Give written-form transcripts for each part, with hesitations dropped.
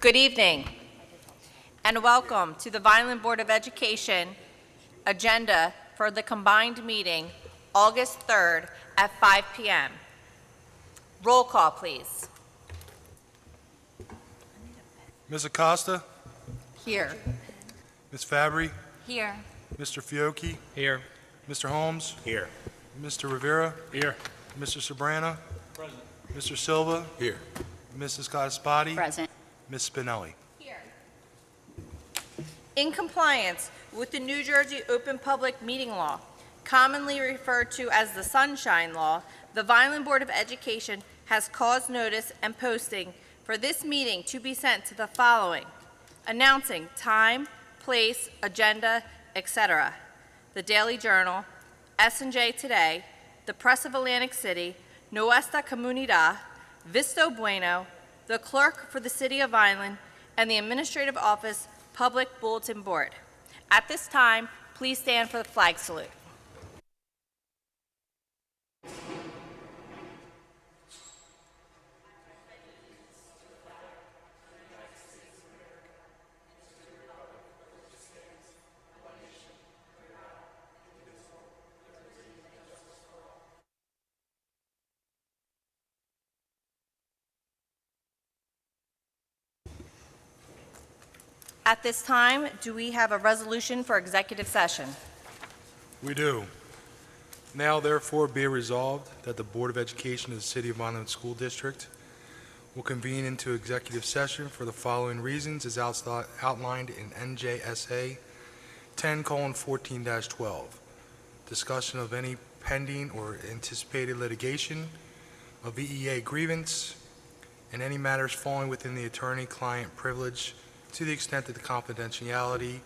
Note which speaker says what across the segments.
Speaker 1: Good evening, and welcome to the Vineland Board of Education agenda for the combined meeting August 3rd at 5 p.m. Roll call, please.
Speaker 2: Ms. Acosta,
Speaker 1: Here.
Speaker 2: Ms. Fabry,
Speaker 1: Here.
Speaker 2: Mr. Fiocchi,
Speaker 3: Here.
Speaker 2: Mr. Holmes,
Speaker 3: Here.
Speaker 2: Mr. Rivera,
Speaker 3: Here.
Speaker 2: Mr. Sobrana,
Speaker 3: Present.
Speaker 2: Mr. Silva,
Speaker 3: Here.
Speaker 2: Mrs. Codispoti,
Speaker 4: Present.
Speaker 2: Ms. Spinelli.
Speaker 1: In compliance with the New Jersey Open Public Meeting Law, commonly referred to as the Sunshine Law, the Vineland Board of Education has caused notice and posting for this meeting to be sent to the following: announcing time, place, agenda, etc. The Daily Journal, S&J Today, the Press of Atlantic City, Nuestra Comunidad, Visto Bueno, the Clerk for the City of Vineland, and the Administrative Office Public Bulletin Board. At this time, please stand for the flag salute. At this time, do we have a resolution for executive session?
Speaker 2: We do. Now therefore be it resolved that the Board of Education of the City of Vineland School District will convene into executive session for the following reasons as outlined in NJSA 10:14-12. Discussion of any pending or anticipated litigation, a VEA grievance, and any matters falling within the attorney-client privilege to the extent that the confidentiality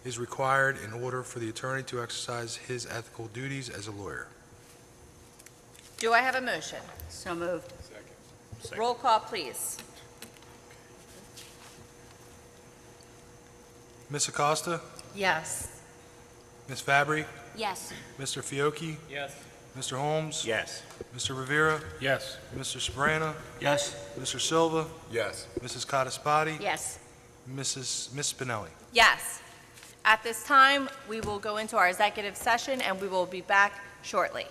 Speaker 2: is required in order for the attorney to exercise his ethical duties as a lawyer.
Speaker 1: Do I have a motion?
Speaker 4: So moved.
Speaker 3: Second.
Speaker 1: Roll call, please.
Speaker 2: Ms. Acosta,
Speaker 1: Yes.
Speaker 2: Ms. Fabry,
Speaker 4: Yes.
Speaker 2: Mr. Fiocchi,
Speaker 3: Yes.
Speaker 2: Mr. Holmes,
Speaker 3: Yes.
Speaker 2: Mr. Rivera,
Speaker 3: Yes.
Speaker 2: Mr. Sobrana,
Speaker 3: Yes.
Speaker 2: Mr. Silva,
Speaker 3: Yes.
Speaker 2: Mrs. Codispoti,
Speaker 4: Yes.
Speaker 2: Ms. Spinelli.
Speaker 1: Yes. At this time, we will go into our executive session, and we will be back shortly.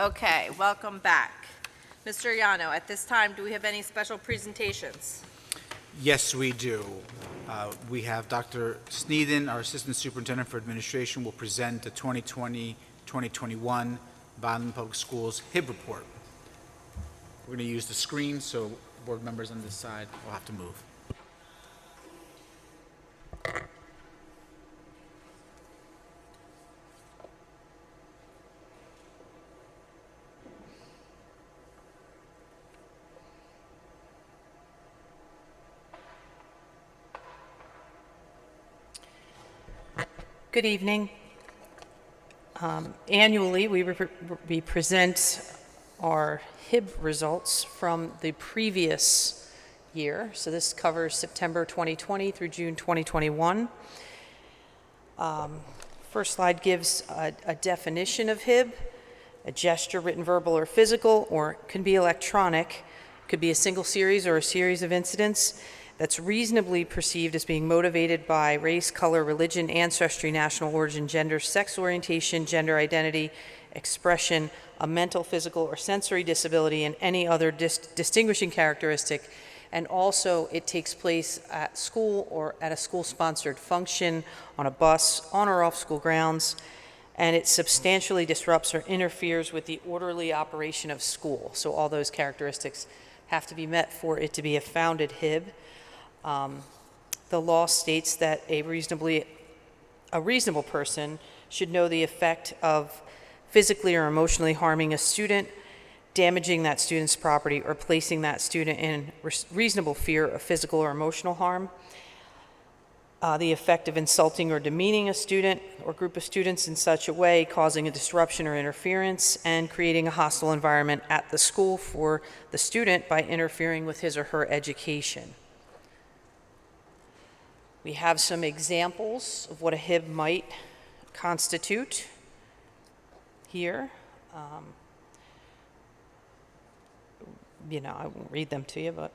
Speaker 1: Okay, welcome back. Mr. Yano, at this time, do we have any special presentations?
Speaker 3: Yes, we do. We have Dr. Sneeden, our Assistant Superintendent for Administration, will present the 2020-2021 Vineland Public Schools HIB report. We're going to use the screen, so board members on this side will have to move.
Speaker 4: Good evening. Annually, we present our HIB results from the previous year. So this covers September 2020 through June 2021. First slide gives a definition of HIB, a gesture, written, verbal, or physical, or it can be electronic. It could be a single series or a series of incidents that's reasonably perceived as being motivated by race, color, religion, ancestry, national origin, gender, sex orientation, gender identity, expression, a mental, physical, or sensory disability, and any other distinguishing characteristic. And also, it takes place at school or at a school-sponsored function, on a bus, on or off school grounds, and it substantially disrupts or interferes with the orderly operation of school. So all those characteristics have to be met for it to be a founded HIB. The law states that a reasonable person should know the effect of physically or emotionally harming a student, damaging that student's property, or placing that student in reasonable fear of physical or emotional harm. The effect of insulting or demeaning a student or group of students in such a way, causing a disruption or interference, and creating a hostile environment at the school for the student by interfering with his or her education. We have some examples of what a HIB might constitute here. I won't read them to you, but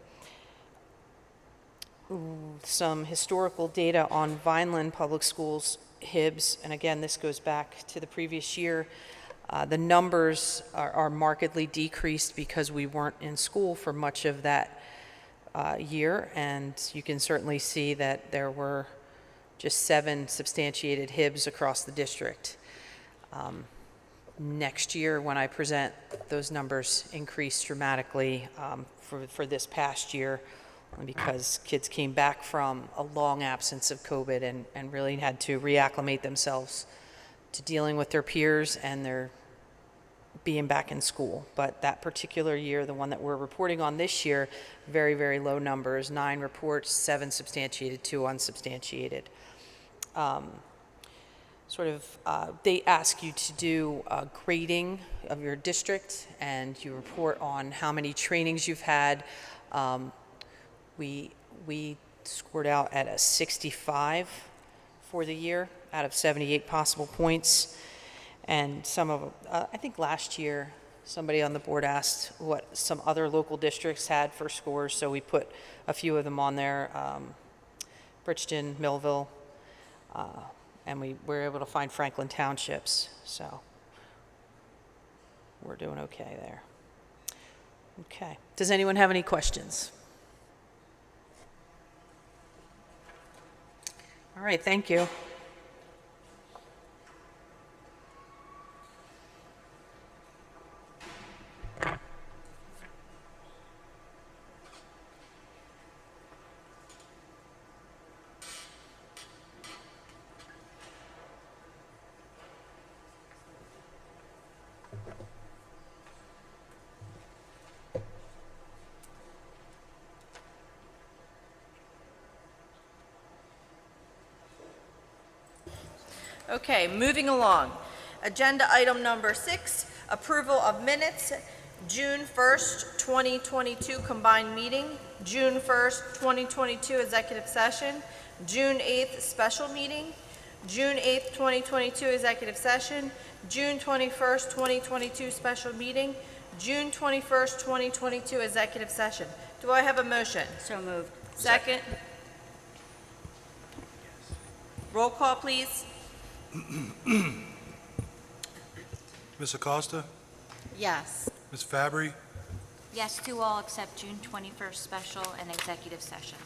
Speaker 4: some historical data on Vineland Public Schools HIBs, and again, this goes back to the previous year. The numbers are markedly decreased because we weren't in school for much of that year, and you can certainly see that there were just 7 substantiated HIBs across the district. Next year, when I present, those numbers increase dramatically for this past year, because kids came back from a long absence of COVID and really had to reacclimate themselves to dealing with their peers and their being back in school. But that particular year, the one that we're reporting on this year, very, very low numbers, 9 reports, 7 substantiated, 2 unsubstantiated. They ask you to do a grading of your district, and you report on how many trainings you've had. We scored out at a 65 for the year out of 78 possible points. And some of, I think last year, somebody on the board asked what some other local districts had for scores, so we put a few of them on there, Bridgeton, Millville, and we were able to find Franklin Townships, so we're doing okay there. Okay, does anyone have any questions? All right, thank you.
Speaker 1: Okay, moving along. Agenda item number 6, approval of minutes, June 1st, 2022 combined meeting, June 1st, 2022 executive session, June 8th special meeting, June 8th, 2022 executive session, June 21st, 2022 special meeting, June 21st, 2022 executive session. Do I have a motion?
Speaker 5: So moved.
Speaker 1: Second? Roll call, please.
Speaker 2: Ms. Acosta?
Speaker 5: Yes.
Speaker 2: Ms. Fabry?
Speaker 5: Yes to all except June 21st special and executive session.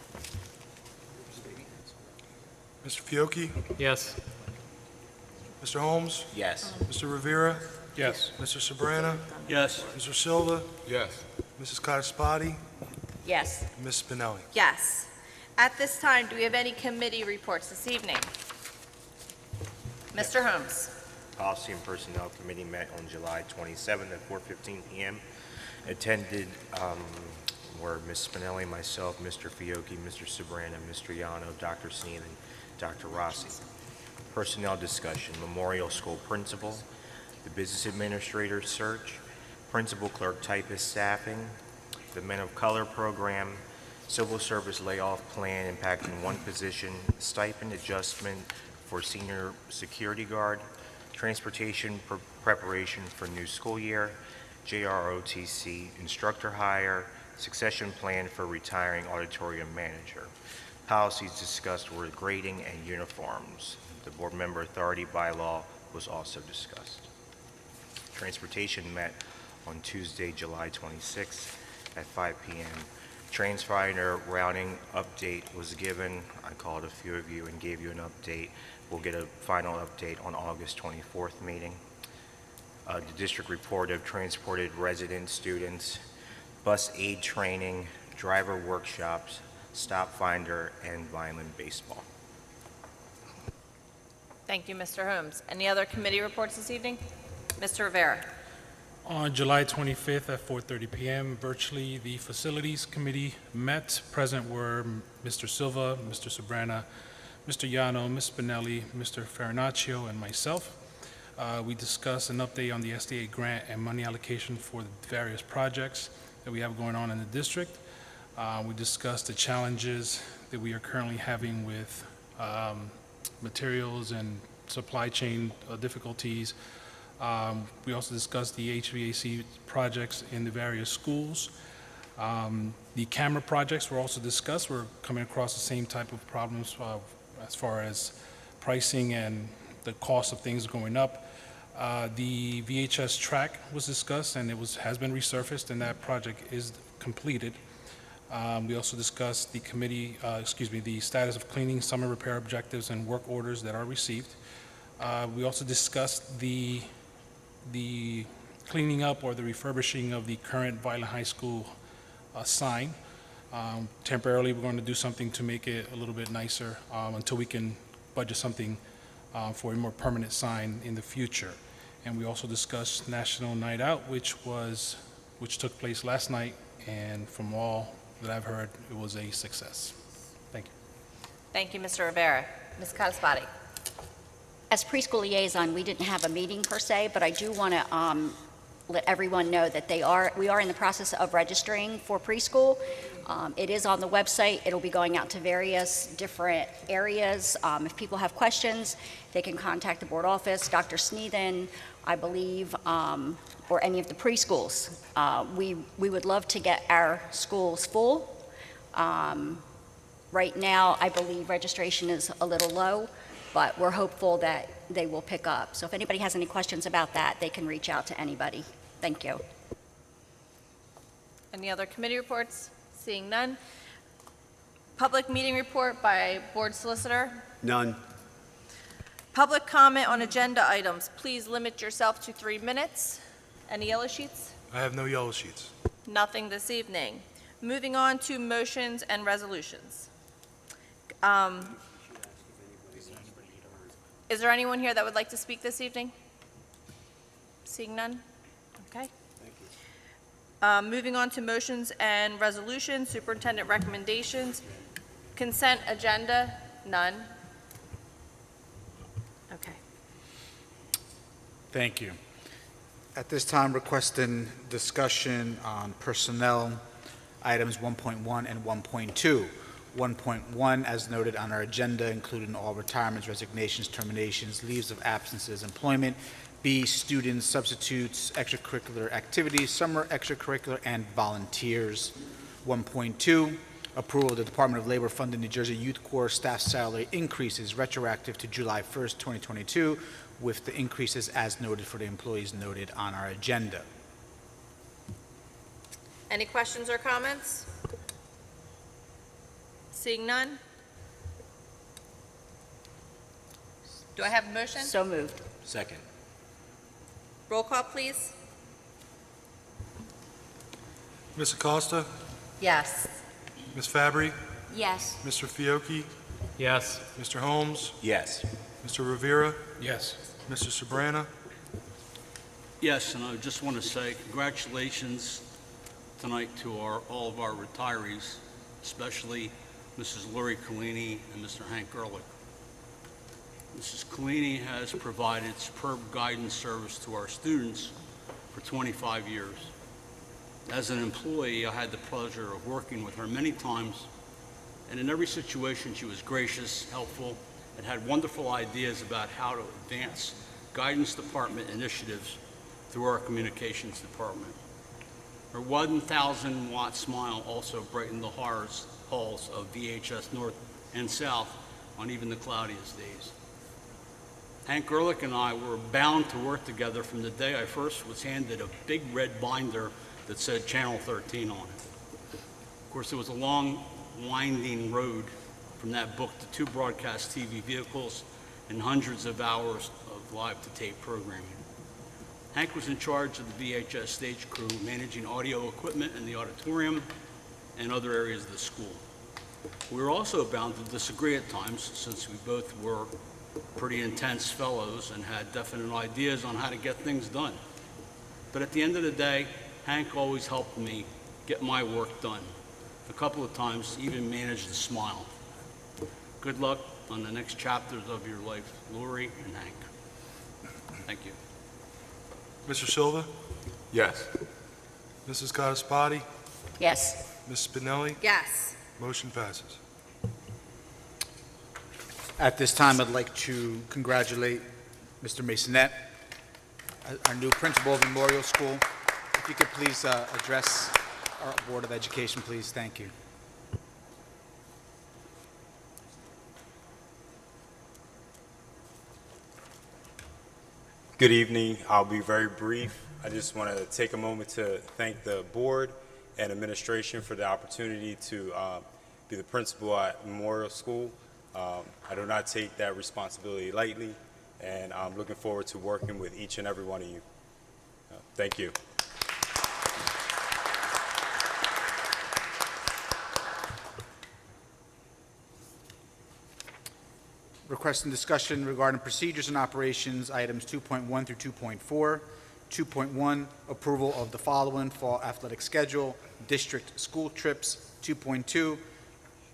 Speaker 2: Mr. Fiocchi?
Speaker 6: Yes.
Speaker 2: Mr. Holmes?
Speaker 6: Yes.
Speaker 2: Mr. Rivera?
Speaker 6: Yes.
Speaker 2: Mr. Sabrana?
Speaker 6: Yes.
Speaker 2: Mr. Silva?
Speaker 6: Yes.
Speaker 2: Mrs. Codispoti?
Speaker 5: Yes.
Speaker 2: and Ms. Spinelli.
Speaker 1: Yes. At this time, do we have any committee reports this evening? Mr. Holmes.
Speaker 7: Policy and Personnel Committee met on July 27th at 4:15 p.m. Attended were Ms. Spinelli, myself, Mr. Fiocchi, Mr. Sabrana, Mr. Yano, Dr. Sneed, and Dr. Rossi. Personnel discussion, memorial school principal, the business administrator search, principal clerk typist staffing, the Men of Color program, civil service layoff plan impacting one position, stipend adjustment for senior security guard, transportation preparation for new school year, JROTC instructor hire, succession plan for retiring auditorium manager. Policies discussed were grading and uniforms. The board member authority bylaw was also discussed. Transportation met on Tuesday, July 26th at 5 p.m. Transfinder routing update was given. I called a few of you and gave you an update. We'll get a final update on August 24th meeting. The district report of transported residents, students, bus aid training, driver workshops, stop finder, and Vineland baseball.
Speaker 1: Thank you, Mr. Holmes. Any other committee reports this evening? Mr. Rivera.
Speaker 8: On July 25th at 4:30 p.m., virtually, the Facilities Committee met. Present were Mr. Silva, Mr. Sabrana, Mr. Yano, Ms. Spinelli, Mr. Farinaccio, and myself. We discussed an update on the SDA grant and money allocation for the various projects that we have going on in the district. We discussed the challenges that we are currently having with materials and supply chain difficulties. We also discussed the HVAC projects in the various schools. The camera projects were also discussed. We're coming across the same type of problems as far as pricing and the cost of things going up. The VHS track was discussed, and has been resurfaced, and that project is completed. We also discussed the status of cleaning, summer repair objectives, and work orders that are received. We also discussed the cleaning up or the refurbishing of the current Vineland High School sign. Temporarily, we're going to do something to make it a little bit nicer until we can budget something for a more permanent sign in the future. And we also discussed National Night Out, which took place last night, and from all that I've heard, it was a success. Thank you.
Speaker 1: Thank you, Mr. Rivera. Ms. Codispoti.
Speaker 9: As preschool liaison, we didn't have a meeting per se, but I do want to let everyone know that we are in the process of registering for preschool. It is on the website. It'll be going out to various different areas. If people have questions, they can contact the board office, Dr. Sneeden, I believe, or any of the preschools. We would love to get our schools full. Right now, I believe registration is a little low, but we're hopeful that they will pick up. So if anybody has any questions about that, they can reach out to anybody. Thank you.
Speaker 1: Any other committee reports? Seeing none. Public meeting report by board solicitor.
Speaker 6: None.
Speaker 1: Public comment on agenda items. Please limit yourself to 3 minutes. Any yellow sheets?
Speaker 2: I have no yellow sheets.
Speaker 1: Nothing this evening. Moving on to motions and resolutions. Is there anyone here that would like to speak this evening? Seeing none? Okay. Moving on to motions and resolutions, superintendent recommendations. Consent agenda, none. Okay.
Speaker 3: Thank you. At this time, requesting discussion on personnel items 1.1 and 1.2. 1.1, as noted on our agenda, including all retirements, resignations, terminations, leaves of absences, employment. B, students, substitutes, extracurricular activities, summer extracurricular, and volunteers. 1.2, approval of the Department of Labor funded New Jersey Youth Corps staff salary increases retroactive to July 1st, 2022, with the increases as noted for the employees noted on our agenda.
Speaker 1: Any questions or comments? Seeing none? Do I have a motion?
Speaker 9: So moved.
Speaker 7: Second.
Speaker 1: Roll call, please.
Speaker 2: Ms. Acosta?
Speaker 1: Yes.
Speaker 2: Ms. Fabry?
Speaker 5: Yes.
Speaker 2: Mr. Fiocchi?
Speaker 8: Yes.
Speaker 2: Mr. Holmes?
Speaker 7: Yes.
Speaker 2: Mr. Rivera?
Speaker 8: Yes.
Speaker 2: Mr. Sabrana?
Speaker 6: Yes, and I just want to say congratulations tonight to all of our retirees, especially Mrs. Lori Collini and Mr. Hank Ehrlich. Mrs. Collini has provided superb guidance service to our students for 25 years. As an employee, I had the pleasure of working with her many times, and in every situation she was gracious, helpful, and had wonderful ideas about how to advance guidance department initiatives through our communications department. Her 1,000-watt smile also brightened the halls of VHS North and South on even the cloudiest days. Hank Ehrlich and I were bound to work together from the day I first was handed a big red binder that said Channel 13 on it. Of course, it was a long, winding road from that book to 2 broadcast TV vehicles and hundreds of hours of live-to-tape programming. Hank was in charge of the VHS stage crew, managing audio equipment in the auditorium and other areas of the school. We were also bound to disagree at times, since we both were pretty intense fellows and had definite ideas on how to get things done. But at the end of the day, Hank always helped me get my work done. A couple of times, even managed to smile. Good luck on the next chapters of your life, Lori and Hank. Thank you.
Speaker 2: Mr. Silva?
Speaker 7: Yes.
Speaker 2: Mrs. Gottesbody?
Speaker 9: Yes.
Speaker 2: Ms. Spinelli?
Speaker 1: Yes.
Speaker 2: Motion passes.
Speaker 3: At this time, I'd like to congratulate Mr. Masonette, our new principal of Memorial School. If you could please address our Board of Education, please. Thank you.
Speaker 10: Good evening. I'll be very brief. I just want to take a moment to thank the board and administration for the opportunity to be the principal at Memorial School. I do not take that responsibility lightly, and I'm looking forward to working with each and every one of you. Thank you.
Speaker 3: Requesting discussion regarding procedures and operations, items 2.1 through 2.4. 2.1, approval of the following fall athletic schedule, district school trips. 2.2,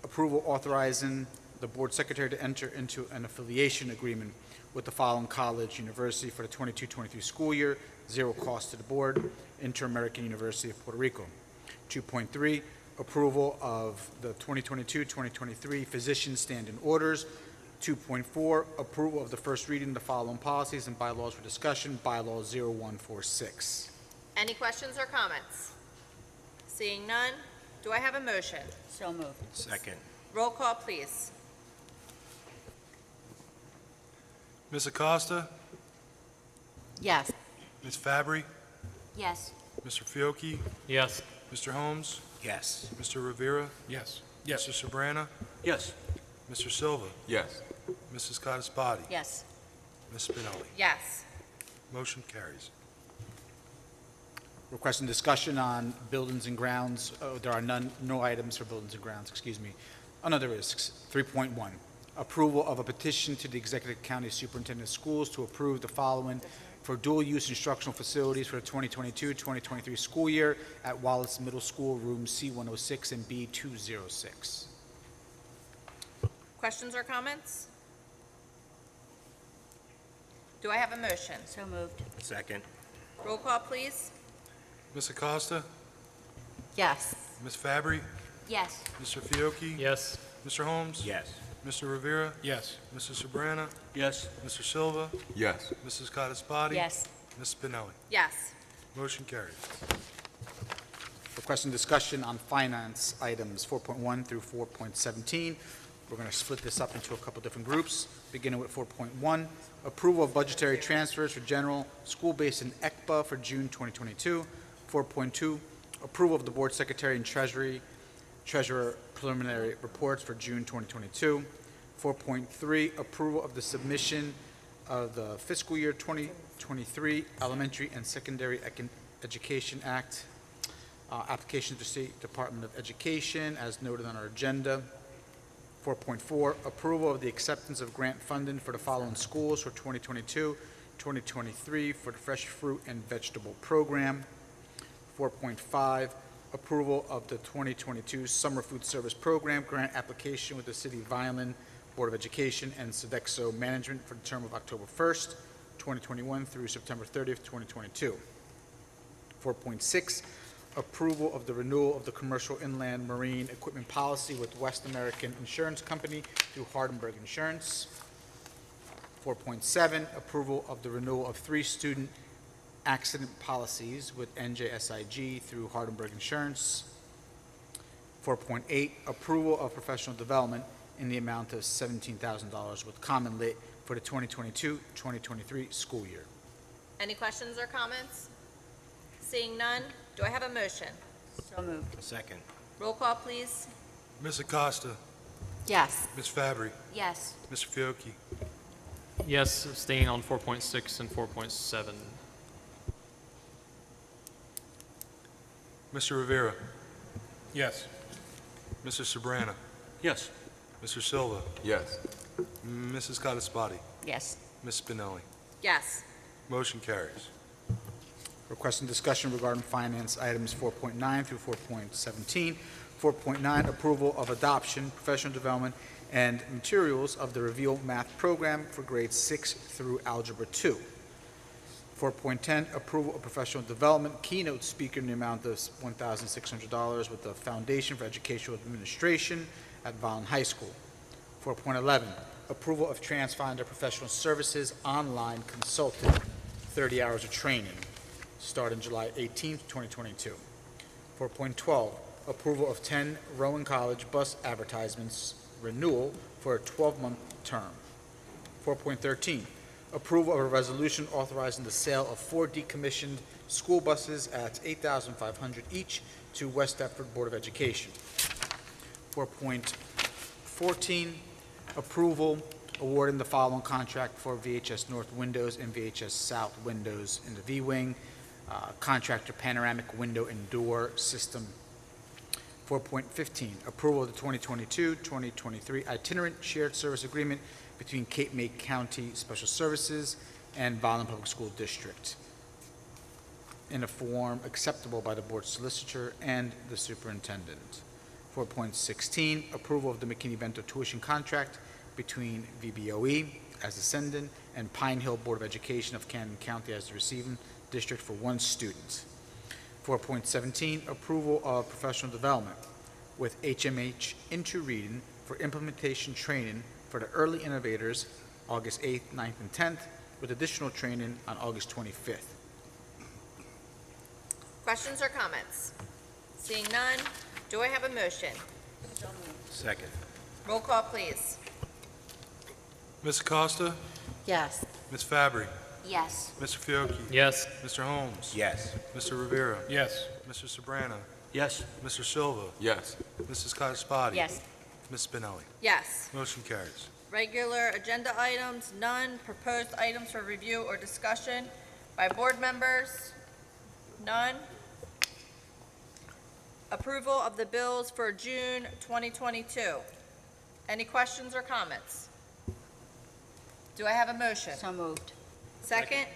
Speaker 3: approval authorizing the board secretary to enter into an affiliation agreement with the following college, university for the 22-23 school year, zero cost to the board, Inter-American University of Puerto Rico. 2.3, approval of the 2022-2023 physician stand-in orders. 2.4, approval of the first reading of the following policies and bylaws for discussion, bylaw 0146.
Speaker 1: Any questions or comments? Seeing none, do I have a motion?
Speaker 9: So moved.
Speaker 7: Second.
Speaker 1: Roll call, please.
Speaker 2: Ms. Acosta?
Speaker 5: Yes.
Speaker 2: Ms. Fabry?
Speaker 5: Yes.
Speaker 2: Mr. Fiocchi?
Speaker 8: Yes.
Speaker 2: Mr. Holmes?
Speaker 7: Yes.
Speaker 2: Mr. Rivera?
Speaker 8: Yes.
Speaker 2: Mr. Sabrana?
Speaker 6: Yes.
Speaker 2: Mr. Silva?
Speaker 10: Yes.
Speaker 2: Mrs. Gottesbody?
Speaker 9: Yes.
Speaker 2: Ms. Spinelli?
Speaker 1: Yes.
Speaker 2: Motion carries.
Speaker 3: Requesting discussion on buildings and grounds. There are no items for buildings and grounds, excuse me. Under risks, 3.1, approval of a petition to the Executive County Superintendent of Schools to approve the following for dual-use instructional facilities for the 2022-2023 school year at Wallace Middle School, rooms C106 and B206.
Speaker 1: Questions or comments? Do I have a motion?
Speaker 9: So moved.
Speaker 7: Second.
Speaker 1: Roll call, please.
Speaker 2: Ms. Acosta?
Speaker 5: Yes.
Speaker 2: Ms. Fabry?
Speaker 5: Yes.
Speaker 2: Mr. Fiocchi?
Speaker 8: Yes.
Speaker 2: Mr. Holmes?
Speaker 7: Yes.
Speaker 2: Mr. Rivera?
Speaker 8: Yes.
Speaker 2: Mrs. Sabrana?
Speaker 6: Yes.
Speaker 2: Mr. Silva?
Speaker 10: Yes.
Speaker 2: Mrs. Gottesbody?
Speaker 9: Yes.
Speaker 2: Ms. Spinelli?
Speaker 1: Yes.
Speaker 2: Motion carries.
Speaker 3: Requesting discussion on finance items 4.1 through 4.17. We're going to split this up into a couple different groups, beginning with 4.1, approval of budgetary transfers for general school-based and ECBA for June 2022. 4.2, Approval of the Board Secretary and Treasurer preliminary reports for June 2022. 4.3, approval of the submission of the fiscal year 2023 Elementary and Secondary Education Act application to State Department of Education as noted on our agenda. 4.4, approval of the acceptance of grant funding for the following schools for 2022-2023 for the Fresh Fruit and Vegetable Program. 4.5, approval of the 2022 Summer Food Service Program grant application with the City of Vineland Board of Education and Sodexo Management for the term of October 1st, 2021 through September 30th, 2022. 4.6, approval of the renewal of the commercial inland marine equipment policy with West American Insurance Company through Hardenberg Insurance. 4.7, approval of the renewal of 3 student accident policies with NJSIG through Hardenberg Insurance. 4.8, approval of professional development in the amount of $17,000 with Common Lit for the 2022-2023 school year.
Speaker 1: Any questions or comments? Seeing none, do I have a motion?
Speaker 5: So moved.
Speaker 7: Second.
Speaker 1: Roll call, please.
Speaker 2: Ms. Acosta,
Speaker 5: Yes.
Speaker 2: Ms. Fabry,
Speaker 5: Yes.
Speaker 2: Mr. Fiocchi,
Speaker 11: Yes, abstain on 4.6 and 4.7.
Speaker 2: Mr. Rivera,
Speaker 8: Yes.
Speaker 2: Mr. Sabrana,
Speaker 6: Yes.
Speaker 2: Mr. Silva,
Speaker 10: Yes.
Speaker 2: Mrs. Cottaspotti,
Speaker 9: Yes.
Speaker 2: Ms. Spinelli.
Speaker 1: Yes.
Speaker 2: Motion carries.
Speaker 3: Requesting discussion regarding finance items 4.9 through 4.17. 4.9, approval of adoption, professional development, and materials of the Reveal Math Program for grades 6 through Algebra 2. 4.10, approval of professional development keynote speaker in the amount of $1,600 with the Foundation for Educational Administration at Vineland High School. 4.11, approval of TransFinder Professional Services online consultant, 30 hours of training, starting July 18th, 2022. 4.12, approval of 10 Rowan College bus advertisements renewal for a 12-month term. 4.13, approval of a resolution authorizing the sale of 4 decommissioned school buses at $8,500 each to West Deptford Board of Education. 4.14, approval awarding the following contract for VHS North windows and VHS South windows in the V-Wing, contractor Panoramic Window and Door System. 4.15, approval of the 2022-2023 itinerant shared service agreement between Cape May County Special Services and Vineland Public School District in a form acceptable by the board solicitor and the superintendent. 4.16, approval of the McKinney-Vento tuition contract between VBOE as ascendant and Pine Hill Board of Education of Camden County as the receiving district for 1 student. 4.17, approval of professional development with HMH into reading for implementation training for the early innovators August 8th, 9th, and 10th, with additional training on August 25th.
Speaker 1: Questions or comments? Seeing none, do I have a motion?
Speaker 7: Second.
Speaker 1: Roll call, please.
Speaker 2: Ms. Acosta,
Speaker 5: Yes.
Speaker 2: Ms. Fabry,
Speaker 5: Yes.
Speaker 2: Mr. Fiocchi,
Speaker 11: Yes.
Speaker 2: Mr. Holmes,
Speaker 7: Yes.
Speaker 2: Mr. Rivera,
Speaker 8: Yes.
Speaker 2: Mr. Sabrana,
Speaker 6: Yes.
Speaker 2: Mr. Silva,
Speaker 10: Yes.
Speaker 2: Mrs. Cottaspotti.
Speaker 9: Yes.
Speaker 2: Ms. Spinelli.
Speaker 1: Yes.
Speaker 2: Motion carries.
Speaker 1: Regular agenda items, none. Proposed items for review or discussion by board members, none. Approval of the bills for June 2022. Any questions or comments? Do I have a motion?
Speaker 5: So moved.
Speaker 1: Second?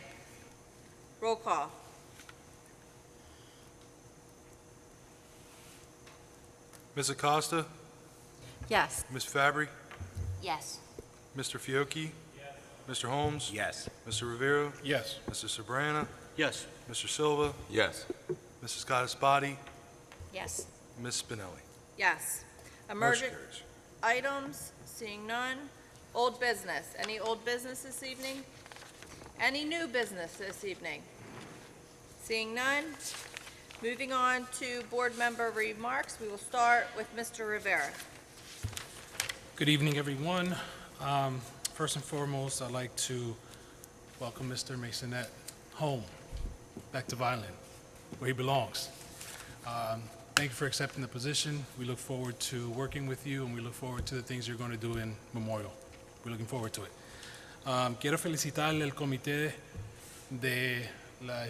Speaker 1: Roll call.
Speaker 2: Ms. Acosta,
Speaker 5: Yes.
Speaker 2: Ms. Fabry,
Speaker 5: Yes.
Speaker 2: Mr. Fiocchi, Mr. Holmes,
Speaker 7: Yes.
Speaker 2: Mr. Rivera,
Speaker 8: Yes.
Speaker 2: Mr. Sabrana,
Speaker 6: Yes.
Speaker 2: Mr. Silva,
Speaker 10: Yes.
Speaker 2: Mrs. Cottaspotti,
Speaker 9: Yes.
Speaker 2: Ms. Spinelli.
Speaker 1: Yes.
Speaker 2: Motion
Speaker 1: Emergent
Speaker 2: carries.
Speaker 1: items, seeing none. Old business, any old business this evening? Any new business this evening? Seeing none. Moving on to board member remarks, we will start with Mr. Rivera.
Speaker 8: Good evening, everyone. First and foremost, I'd like to welcome Mr. Masonette home, back to Vineland, where he belongs. Thank you for accepting the position. We look forward to working with you, and we look forward to the things you're going to do in Memorial. We're looking forward to it. Quiero felicitar al comité del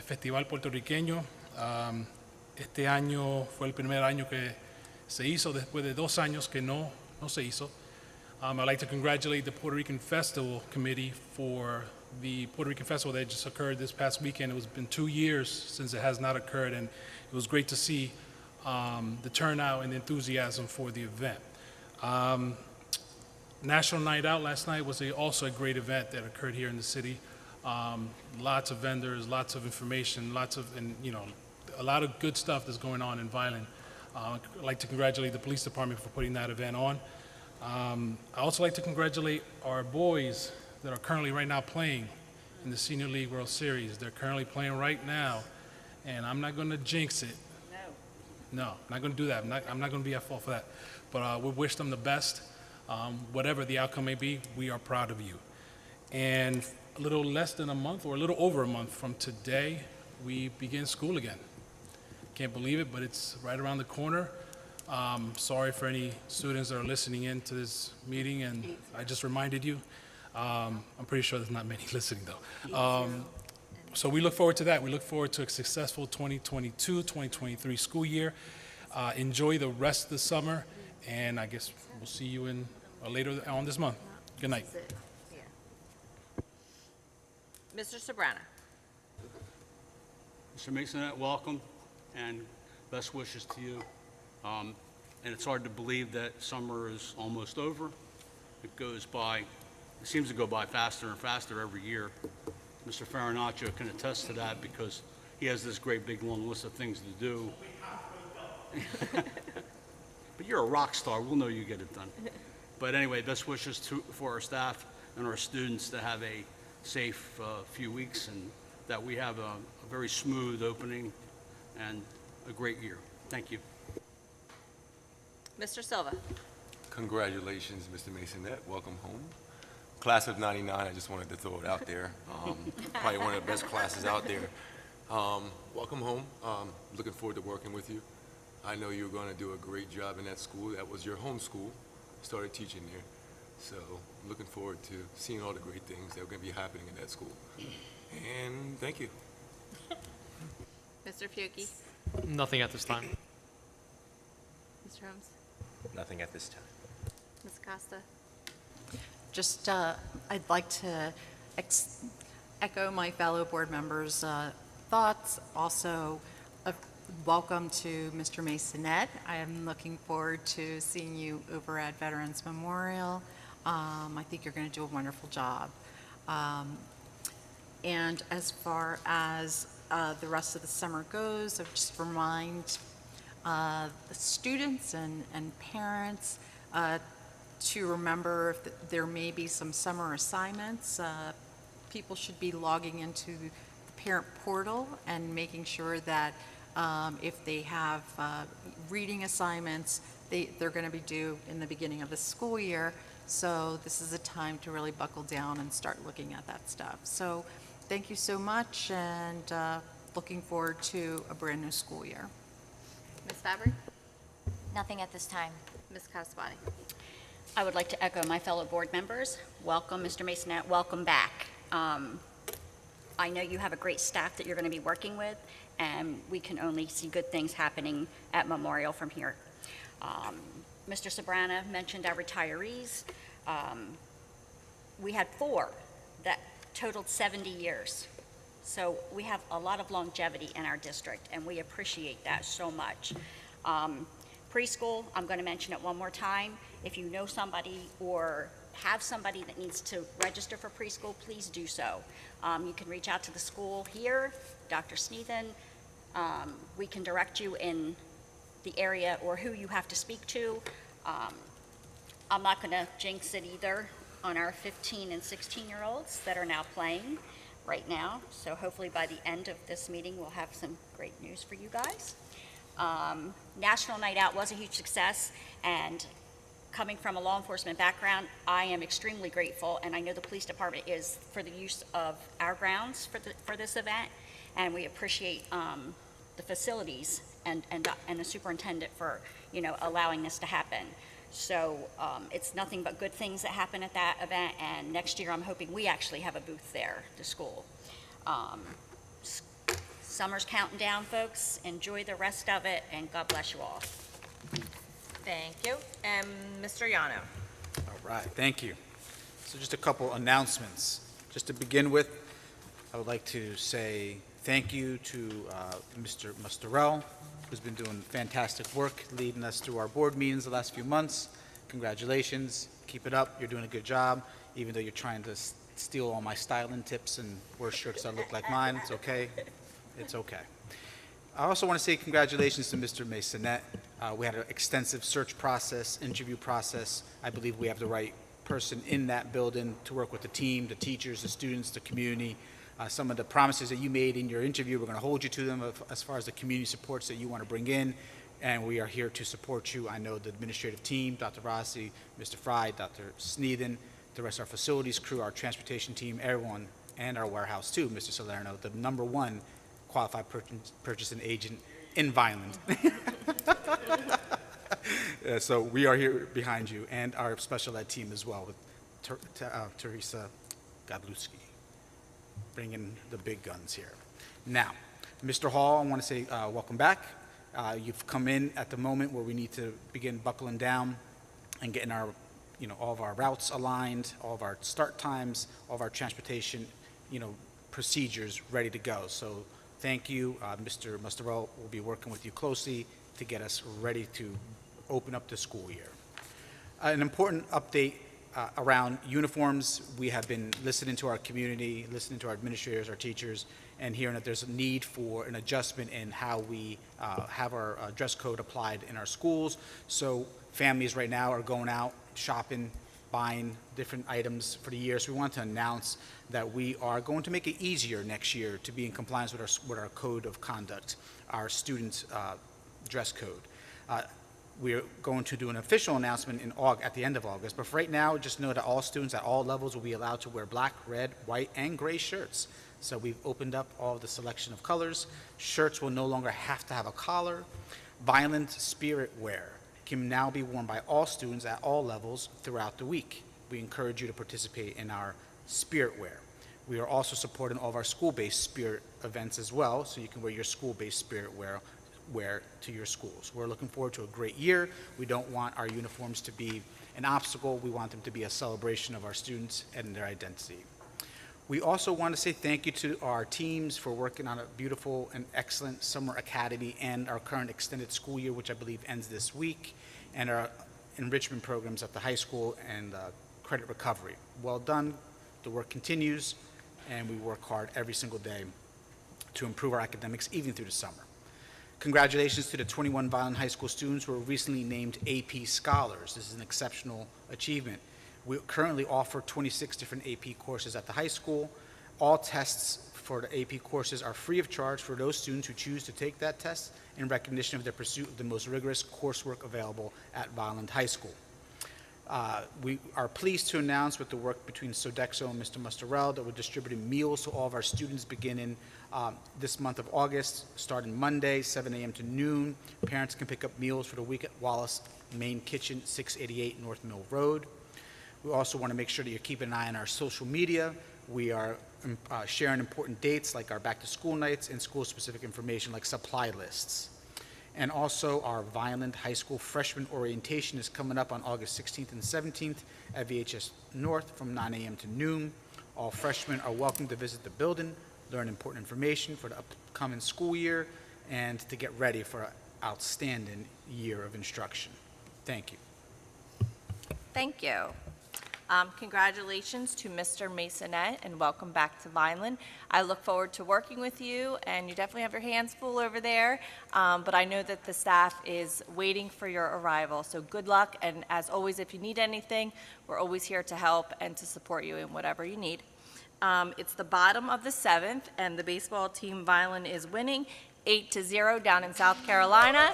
Speaker 8: Festival Puertorriqueño. Este año fue el primer año que se hizo después de 2 años que no se hizo. I'd like to congratulate the Puerto Rican Festival Committee for the Puerto Rican Festival that just occurred this past weekend. It was been 2 years since it has not occurred, and it was great to see the turnout and the enthusiasm for the event. National Night Out last night was also a great event that occurred here in the city. Lots of vendors, lots of information, a lot of good stuff that's going on in Vineland. I'd like to congratulate the police department for putting that event on. I also like to congratulate our boys that are currently right now playing in the Senior League World Series. They're currently playing right now, and I'm not going to jinx it. No, I'm not going to do that. I'm not going to be at fault for that. But we wish them the best. Whatever the outcome may be, we are proud of you. And a little less than a month, or a little over a month from today, we begin school again. Can't believe it, but it's right around the corner. Sorry for any students that are listening in to this meeting, and I just reminded you. I'm pretty sure there's not many listening, though. So we look forward to that. We look forward to a successful 2022-2023 school year. Enjoy the rest of the summer, and I guess we'll see you later on this month. Good night.
Speaker 1: Mr. Sobrana.
Speaker 6: Mr. Masonette, welcome, and best wishes to you. And it's hard to believe that summer is almost over. It seems to go by faster and faster every year. Mr. Farinaccio can attest to that because he has this great big long list of things to do. But you're a rock star. We'll know you get it done. But anyway, best wishes for our staff and our students to have a safe few weeks, and that we have a very smooth opening and a great year. Thank you.
Speaker 1: Mr. Silva.
Speaker 12: Congratulations, Mr. Masonette. Welcome home. Class of '99, I just wanted to throw it out there. Probably one of the best classes out there. Welcome home. Looking forward to working with you. I know you're going to do a great job in that school. That was your home school. Started teaching there. So I'm looking forward to seeing all the great things that are going to be happening in that school. And thank you.
Speaker 1: Mr. Fiocchi.
Speaker 11: Nothing at this time.
Speaker 1: Mr. Holmes.
Speaker 7: Nothing at this time.
Speaker 1: Ms. Costa.
Speaker 13: Just, I'd like to echo my fellow board members' thoughts. Also, welcome to Mr. Masonette. I am looking forward to seeing you over at Veterans Memorial. I think you're going to do a wonderful job. And as far as the rest of the summer goes, I would just remind the students and parents to remember if there may be some summer assignments. People should be logging into the parent portal and making sure that if they have reading assignments, they're going to be due in the beginning of the school year. So this is a time to really buckle down and start looking at that stuff. So thank you so much, and looking forward to a brand new school year.
Speaker 1: Ms. Fabry.
Speaker 5: Nothing at this time.
Speaker 1: Ms. Casabati.
Speaker 9: I would like to echo my fellow board members. Welcome, Mr. Masonette. Welcome back. I know you have a great staff that you're going to be working with, and we can only see good things happening at Memorial from here. Mr. Sobrana mentioned our retirees. We had 4 that totaled 70 years. So we have a lot of longevity in our district, and we appreciate that so much. Preschool, I'm going to mention it one more time. If you know somebody or have somebody that needs to register for preschool, please do so. You can reach out to the school here, Dr. Sneathen. We can direct you in the area or who you have to speak to. I'm not going to jinx it either on our 15 and 16-year-olds that are now playing right now. So hopefully by the end of this meeting, we'll have some great news for you guys. National Night Out was a huge success, and coming from a law enforcement background, I am extremely grateful, and I know the police department is, for the use of our grounds for this event, and we appreciate the facilities and the superintendent for, allowing this to happen. So it's nothing but good things that happen at that event, and next year I'm hoping we actually have a booth there, the school. Summer's counting down, folks. Enjoy the rest of it, and God bless you all.
Speaker 1: Thank you. And Mr. Yano.
Speaker 3: All right, thank you. So just a couple announcements. Just to begin with, I would like to say thank you to Mr. Mustarell, who's been doing fantastic work leading us through our board meetings the last few months. Congratulations. Keep it up. You're doing a good job, even though you're trying to steal all my styling tips and wear shirts that look like mine. It's okay. It's okay. I also want to say congratulations to Mr. Masonette. We had an extensive search process, interview process. I believe we have the right person in that building to work with the team, the teachers, the students, the community. Some of the promises that you made in your interview, we're going to hold you to them as far as the community supports that you want to bring in, and we are here to support you. I know the administrative team, Dr. Rossi, Mr. Fry, Dr. Sneeden, the rest of our facilities crew, our transportation team, everyone, and our warehouse too, Mr. Salerno, the #1 qualified purchasing agent in Vineland. So we are here behind you, and our special ed team as well, with Teresa Godlewski, bringing the big guns here. Now, Mr. Hall, I want to say welcome back. You've come in at the moment where we need to begin buckling down and getting our, all of our routes aligned, all of our start times, all of our transportation, procedures ready to go. So thank you. Mr. Mustarell will be working with you closely to get us ready to open up the school year. An important update around uniforms. We have been listening to our community, listening to our administrators, our teachers, and hearing that there's a need for an adjustment in how we have our dress code applied in our schools. So families right now are going out shopping, buying different items for the year. So we want to announce that we are going to make it easier next year to be in compliance with our code of conduct, our students' dress code. We're going to do an official announcement at the end of August, but for right now, just know that all students at all levels will be allowed to wear black, red, white, and gray shirts. So we've opened up all the selection of colors. Shirts will no longer have to have a collar. Vineland spirit wear can now be worn by all students at all levels throughout the week. We encourage you to participate in our spirit wear. We are also supporting all of our school-based spirit events as well, so you can wear your school-based spirit wear to your schools. We're looking forward to a great year. We don't want our uniforms to be an obstacle. We want them to be a celebration of our students and their identity. We also want to say thank you to our teams for working on a beautiful and excellent summer academy and our current extended school year, which I believe ends this week, and our enrichment programs at the high school and credit recovery. Well done. The work continues, and we work hard every single day to improve our academics, even through the summer. Congratulations to the 21 Vineland High School students who were recently named AP Scholars. This is an exceptional achievement. We currently offer 26 different AP courses at the high school. All tests for the AP courses are free of charge for those students who choose to take that test in recognition of their pursuit of the most rigorous coursework available at Vineland High School. We are pleased to announce with the work between Sodexo and Mr. Mustarell that we're distributing meals to all of our students beginning this month of August, starting Monday, 7 a.m. to noon. Parents can pick up meals for the week at Wallace Main Kitchen, 688 North Mill Road. We also want to make sure that you're keeping an eye on our social media. We are sharing important dates like our back-to-school nights and school-specific information like supply lists. And also our Vineland High School freshman orientation is coming up on August 16th and 17th at VHS North from 9 a.m. to noon. All freshmen are welcome to visit the building, learn important information for the upcoming school year, and to get ready for an outstanding year of instruction. Thank you.
Speaker 1: Thank you. Congratulations to Mr. Masonette, and welcome back to Vineland. I look forward to working with you, and you definitely have your hands full over there, but I know that the staff is waiting for your arrival, so good luck, and as always, if you need anything, we're always here to help and to support you in whatever you need. It's the bottom of the 7th, and the baseball team Vineland is winning 8-0 down in South Carolina,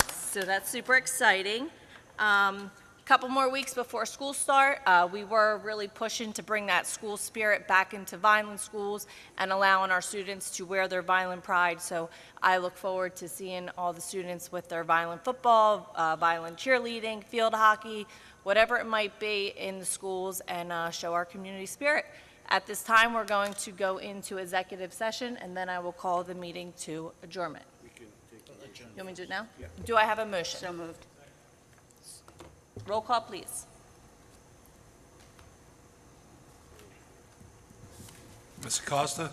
Speaker 1: so that's super exciting. couple more weeks before school start. We were really pushing to bring that school spirit back into Vineland schools and allowing our students to wear their Vineland pride. So I look forward to seeing all the students with their Vineland football, Vineland cheerleading, field hockey, whatever it might be in the schools, and show our community spirit. At this time, we're going to go into executive session, and then I will call the meeting to adjournment. You want me to do it now? Yeah. Do I have a motion?
Speaker 9: So moved.
Speaker 1: Roll call, please.
Speaker 2: Ms. Acosta?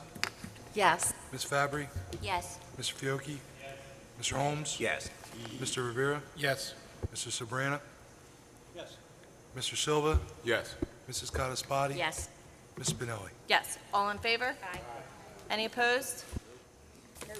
Speaker 13: Yes.
Speaker 2: Ms. Fabry?
Speaker 9: Yes.
Speaker 2: Mr. Fiocchi? Mr. Holmes?
Speaker 7: Yes.
Speaker 2: Mr. Rivera?
Speaker 8: Yes.
Speaker 2: Mr. Sabrina?
Speaker 6: Yes.
Speaker 2: Mr. Silva?
Speaker 12: Yes.
Speaker 2: Mrs. Codispoti?
Speaker 9: Yes.
Speaker 2: Ms. Spinelli?
Speaker 1: Yes. All in favor? Aye. Any opposed?
Speaker 9: No.